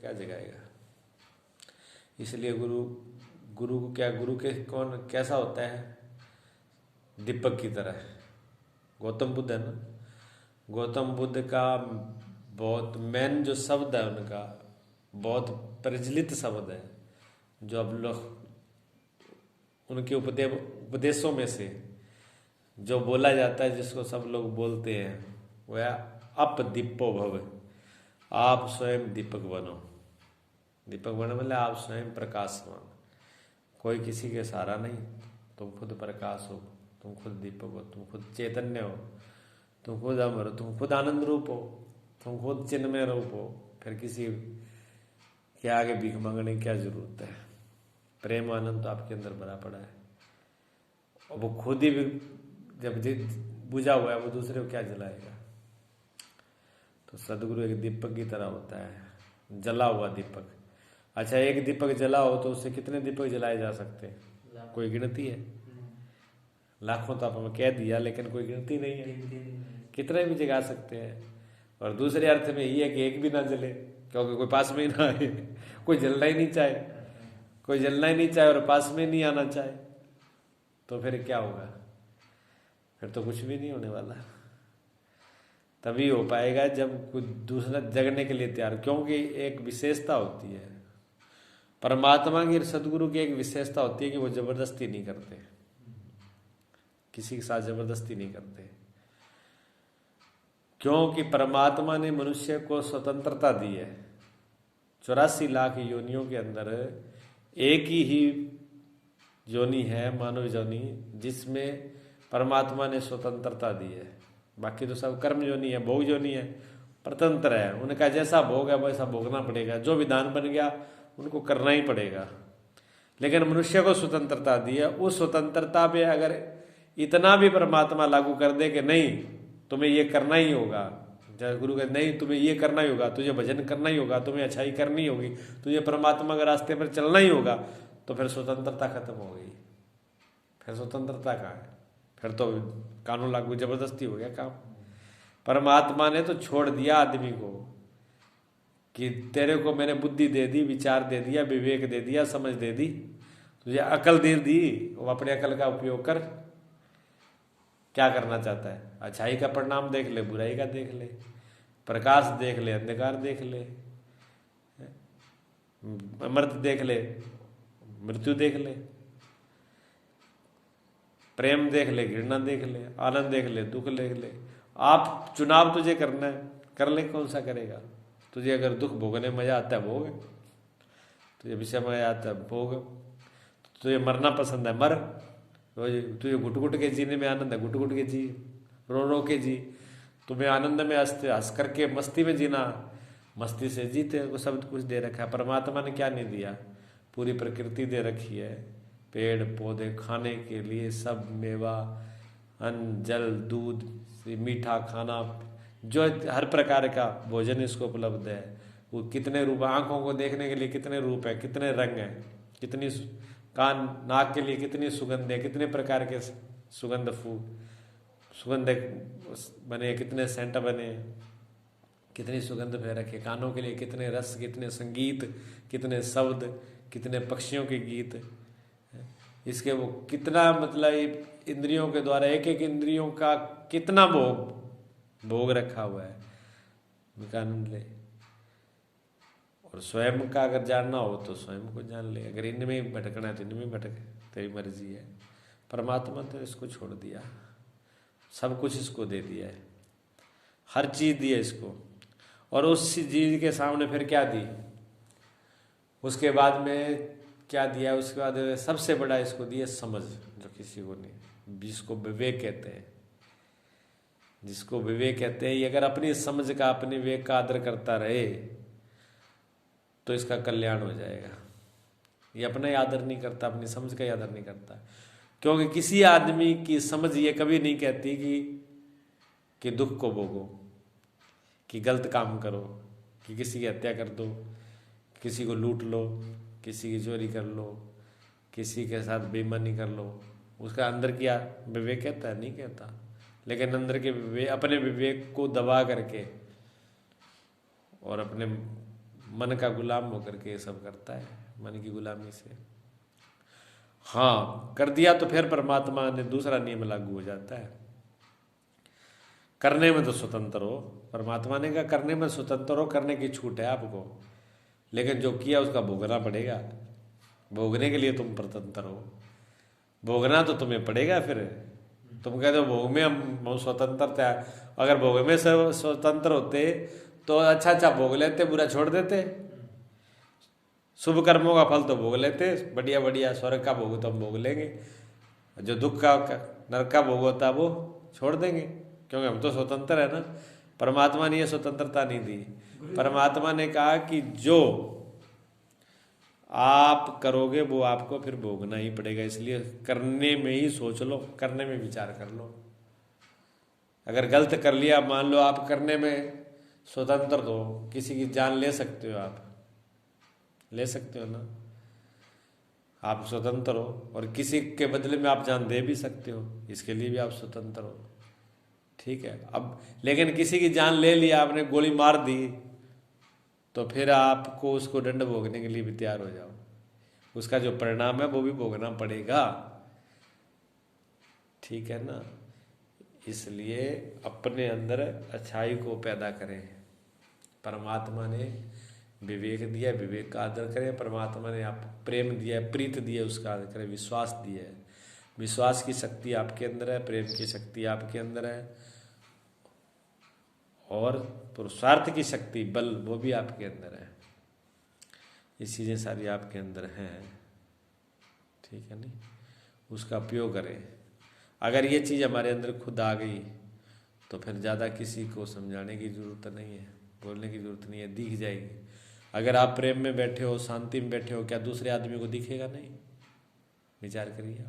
क्या जगाएगा। इसलिए गुरु गुरु को क्या, गुरु के कौन कैसा होता है, दीपक की तरह। गौतम बुद्ध है ना, गौतम बुद्ध का बहुत मेन जो शब्द है उनका, बहुत प्रचलित शब्द है, जो अब लोग उनके उपदेशों में से जो बोला जाता है, जिसको सब लोग बोलते हैं, वह अप दीपो भव, आप स्वयं दीपक बनो। दीपक बनो मतलब आप स्वयं प्रकाशमान, कोई किसी के सहारा नहीं, तुम खुद प्रकाश हो, तुम खुद दीपक हो, तुम खुद चैतन्य हो, तुम खुद अमर हो, तुम खुद आनंद रूप हो, तुम खुद चिन्मय रूप हो। फिर किसी के आगे भीख मांगने की क्या जरूरत है। प्रेम आनंद तो आपके अंदर भरा पड़ा है, और वो खुद ही जब बुझा हुआ है, वो दूसरे को क्या जलाएगा। तो सदगुरु एक दीपक की तरह होता है, जला हुआ दीपक। अच्छा, एक दीपक जला हो तो उससे कितने दीपक जलाए जा सकते हैं, कोई गिनती है? लाखों तो आप हमें कह दिया, लेकिन कोई गिनती नहीं है, कितने भी जगा सकते हैं। और दूसरे अर्थ में ये है कि एक भी ना जले, क्योंकि कोई पास में ही ना आए। कोई जलना ही नहीं चाहे, कोई जलना ही नहीं चाहे और पास में नहीं आना चाहे, तो फिर क्या होगा? फिर तो कुछ भी नहीं होने वाला। तभी हो पाएगा जब कुछ दूसरा जगने के लिए तैयार, क्योंकि एक विशेषता होती है परमात्मा की, सदगुरु की एक विशेषता होती है कि वो जबरदस्ती नहीं करते, किसी के साथ जबरदस्ती नहीं करते। क्योंकि परमात्मा ने मनुष्य को स्वतंत्रता दी है। 84 लाख योनियों के अंदर एक ही योनि है, मानव योनि, जिसमें परमात्मा ने स्वतंत्रता दी है। बाकी तो सब कर्म योनि है, भोग योनि है, प्रतंत्र है। उनका जैसा भोग है वैसा भोगना पड़ेगा, जो विधान बन गया उनको करना ही पड़ेगा। लेकिन मनुष्य को स्वतंत्रता दी है, उस स्वतंत्रता पे अगर इतना भी परमात्मा लागू कर दे कि नहीं तुम्हें ये करना ही होगा, जब गुरु कहते नहीं तुम्हें ये करना ही होगा, तुझे भजन करना ही होगा, तुम्हें अच्छाई करनी होगी, तुझे परमात्मा के रास्ते पर चलना ही होगा, तो फिर स्वतंत्रता खत्म हो गई। फिर स्वतंत्रता कहाँ है? फिर तो कानून लागू, जबरदस्ती हो गया काम। परमात्मा ने तो छोड़ दिया आदमी को कि तेरे को मैंने बुद्धि दे दी, विचार दे दिया, विवेक दे दिया, समझ दे दी, तुझे अकल दे दी, वो अपने अकल का उपयोग कर। क्या करना चाहता है? अच्छाई का परिणाम देख ले, बुराई का देख ले, प्रकाश देख ले, अंधकार देख ले, अमृत देख ले, मृत्यु देख ले, प्रेम देख ले, घृणा देख ले, आनंद देख ले, दुख देख ले। आप चुनाव तुझे करना है, कर ले, कौन सा करेगा। तुझे अगर दुख भोगने में मजा आता है भोग, तुझे विषय मजा आता है भोग, तुझे मरना पसंद है मर, तुझे घुट घुट के जीने में आनंद है घुट घुट के जी, रो रो के जी, तुम्हें आनंद में हंस करके मस्ती में जीना, मस्ती से जीते। वो सब कुछ दे रखा है। परमात्मा ने क्या नहीं दिया? पूरी प्रकृति दे रखी है, पेड़ पौधे, खाने के लिए सब, मेवा, अन्न, जल, दूध, मीठा खाना, जो हर प्रकार का भोजन इसको उपलब्ध है। वो कितने रूप, आंखों को देखने के लिए कितने रूप है, कितने रंग है, कितनी कान, नाक के लिए कितनी सुगंध है, कितने प्रकार के सुगंध सुगंध बने, कितने सेंट बने, कितनी सुगंध फैल रखे, कानों के लिए कितने रस, कितने संगीत, कितने शब्द, कितने पक्षियों के गीत, इसके वो कितना मतलब इंद्रियों के द्वारा एक एक इंद्रियों का कितना भोग रखा हुआ है, उनका आनंद ले। और स्वयं का अगर जानना हो तो स्वयं को जान ले। अगर इनमें भटकना है तो इनमें भटक, तेरी मर्जी है। परमात्मा तो इसको छोड़ दिया, सब कुछ इसको दे दिया है, हर चीज दी है इसको। और उस चीज के सामने फिर क्या दी? उसके बाद में क्या दिया? उसके बाद सबसे बड़ा इसको दिया समझ, जो किसी को नहीं, जिसको विवेक कहते हैं। जिसको विवेक कहते हैं, ये अगर अपनी समझ का, अपने विवेक का आदर करता रहे तो इसका कल्याण हो जाएगा। ये अपना ही आदर नहीं करता, अपनी समझ का ही आदर नहीं करता, क्योंकि किसी आदमी की समझ ये कभी नहीं कहती कि दुख को भोगो, कि गलत काम करो, कि किसी की हत्या कर दो, किसी को लूट लो, किसी की चोरी कर लो, किसी के साथ बेईमानी कर लो। उसका अंदर क्या विवेक कहता है? नहीं कहता। लेकिन अंदर के अपने विवेक को दबा करके और अपने मन का गुलाम होकर के ये सब करता है, मन की गुलामी से। हाँ, कर दिया तो फिर परमात्मा ने दूसरा नियम लागू हो जाता है, करने में तो स्वतंत्र हो। परमात्मा ने कहा करने में स्वतंत्र हो, करने की छूट है आपको, लेकिन जो किया उसका भोगना पड़ेगा। भोगने के लिए तुम स्वतंत्र हो, भोगना तो तुम्हें पड़ेगा। फिर तुम कहते हो भोग में हम स्वतंत्रता, अगर भोग में स्वतंत्र होते तो अच्छा अच्छा भोग लेते, बुरा छोड़ देते। शुभ कर्मों का फल तो भोग लेते, बढ़िया बढ़िया स्वर्ग का भोग तो हम भोग लेंगे, जो दुख का नरक का भोग होता है वो छोड़ देंगे, क्योंकि हम तो स्वतंत्र है ना। परमात्मा ने ये स्वतंत्रता नहीं दी। परमात्मा ने कहा कि जो आप करोगे वो आपको फिर भोगना ही पड़ेगा, इसलिए करने में ही सोच लो, करने में विचार कर लो। अगर गलत कर लिया, मान लो आप करने में स्वतंत्र हो, किसी की जान ले सकते हो, आप ले सकते हो ना, आप स्वतंत्र हो, और किसी के बदले में आप जान दे भी सकते हो, इसके लिए भी आप स्वतंत्र हो। ठीक है, अब लेकिन किसी की जान ले लिया आपने, गोली मार दी, तो फिर आपको उसको दंड भोगने के लिए भी तैयार हो जाओ, उसका जो परिणाम है वो भी भोगना पड़ेगा। ठीक है ना, इसलिए अपने अंदर अच्छाई को पैदा करें। परमात्मा ने विवेक दिया, विवेक का आदर करें। परमात्मा ने आप प्रेम दिया है, प्रीत दिया है, उसका आदर करें। विश्वास दिया है, विश्वास की शक्ति आपके अंदर है, प्रेम की शक्ति आपके अंदर है, और पुरुषार्थ की शक्ति, बल, वो भी आपके अंदर है। ये चीज़ें सारी आपके अंदर हैं। ठीक है नहीं, उसका उपयोग करें। अगर ये चीज़ हमारे अंदर खुद आ गई तो फिर ज़्यादा किसी को समझाने की ज़रूरत नहीं है, बोलने की ज़रूरत नहीं है, दिख जाएगी। अगर आप प्रेम में बैठे हो, शांति में बैठे हो, क्या दूसरे आदमी को दिखेगा नहीं? विचार करिए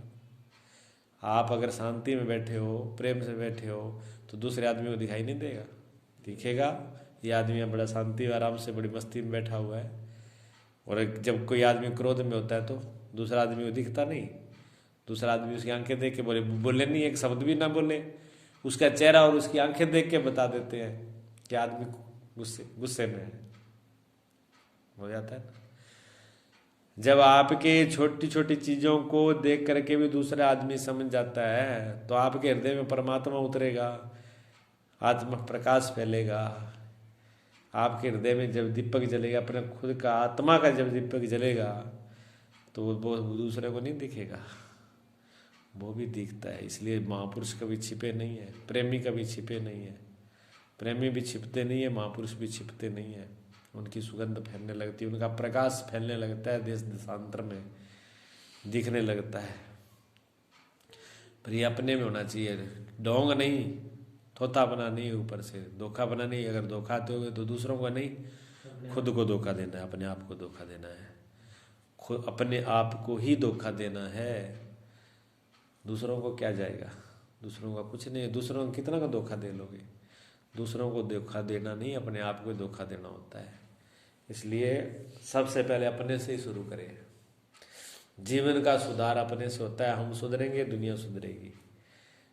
आप अगर शांति में बैठे हो, प्रेम से बैठे हो, तो दूसरे आदमी को दिखाई नहीं देगा? दिखेगा। ये आदमी बड़ा शांति आराम से बड़ी मस्ती में बैठा हुआ है, और जब कोई आदमी क्रोध में होता है तो दूसरा आदमी को दिखता नहीं। दूसरा आदमी उसकी आंखें देख के बोले नहीं, एक शब्द भी ना बोले, उसका चेहरा और उसकी आंखें देख के बता देते हैं कि आदमी गुस्से में है। हो जाता है ना। जब आपके छोटी छोटी चीज़ों को देख करके भी दूसरा आदमी समझ जाता है तो आपके हृदय में परमात्मा उतरेगा, आत्मा प्रकाश फैलेगा। आपके हृदय में जब दीपक जलेगा, अपने खुद का आत्मा का जब दीपक जलेगा, तो वो दूसरे को नहीं दिखेगा, वो भी दिखता है। इसलिए महापुरुष कभी छिपे नहीं है, प्रेमी कभी छिपे नहीं है। प्रेमी भी छिपते नहीं है, महापुरुष भी छिपते नहीं है। उनकी सुगंध फैलने लगती है, उनका प्रकाश फैलने लगता है, देश देशांतर में दिखने लगता है। पर ये अपने में होना चाहिए, ढोंग नहीं, थोता बना नहीं, ऊपर से धोखा बना नहीं। अगर धोखा दोगे तो दूसरों को नहीं, खुद को धोखा देना है, अपने आप को धोखा देना है, खुद अपने आप को ही धोखा देना है। दूसरों को क्या जाएगा? दूसरों का कुछ नहीं है। दूसरों को कितना का धोखा दे लोगे? दूसरों को धोखा देना नहीं, अपने आप को धोखा देना होता है। इसलिए सबसे पहले अपने से ही शुरू करें। जीवन का सुधार अपने से होता है। हम सुधरेंगे, दुनिया सुधरेगी।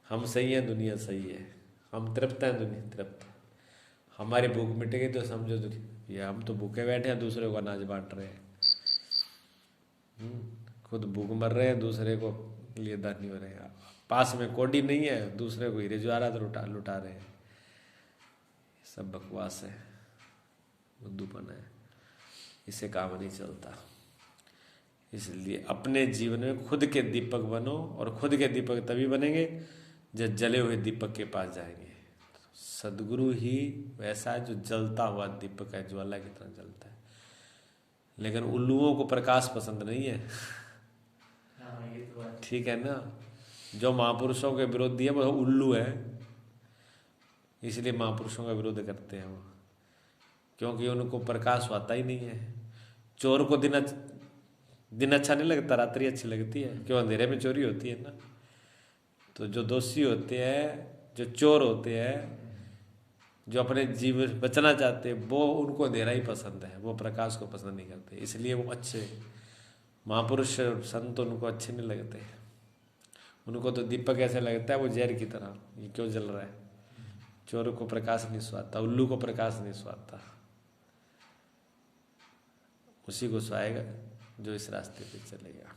हम सही हैं, दुनिया सही है। हम तृप्त हैं, दुनिया तृप्त है। हमारी भूख मिटेगी तो समझो ये हम तो भूखे बैठे हैं, दूसरे को अनाज बांट रहे हैं। खुद भूख मर रहे हैं, दूसरे को लिए दानी हो रहे हैं। पास में कोडी नहीं है, दूसरे को हीरे जवाहरात लुटा रहे हैं। सब बकवास है, बुद्धूपन है, इससे काम नहीं चलता। इसलिए अपने जीवन में खुद के दीपक बनो, और खुद के दीपक तभी बनेंगे जब जले हुए दीपक के पास जाएंगे। सदगुरु ही वैसा है जो जलता हुआ दीपक है, ज्वाला की तरह जलता है। लेकिन उल्लुओं को प्रकाश पसंद नहीं है। ठीक है ना। जो महापुरुषों के विरोधी है वो उल्लू है, इसलिए महापुरुषों का विरोध करते हैं वो, क्योंकि उनको प्रकाश आता ही नहीं है। चोर को दिन अच्छा नहीं लगता, रात्रि अच्छी लगती है, क्यों? अंधेरे में चोरी होती है ना। तो जो दोषी होते हैं, जो चोर होते हैं, जो अपने जीवन बचना चाहते हैं, वो उनको अंधेरा ही पसंद है, वो प्रकाश को पसंद नहीं करते। इसलिए वो अच्छे महापुरुष संत उनको अच्छे नहीं लगते। उनको तो दीपक ऐसे लगता है वो जहर की तरह, ये क्यों जल रहा है। चोर को प्रकाश नहीं सुहाता, उल्लू को प्रकाश नहीं सुहाता। उसी को सुहाएगा जो इस रास्ते पे चलेगा।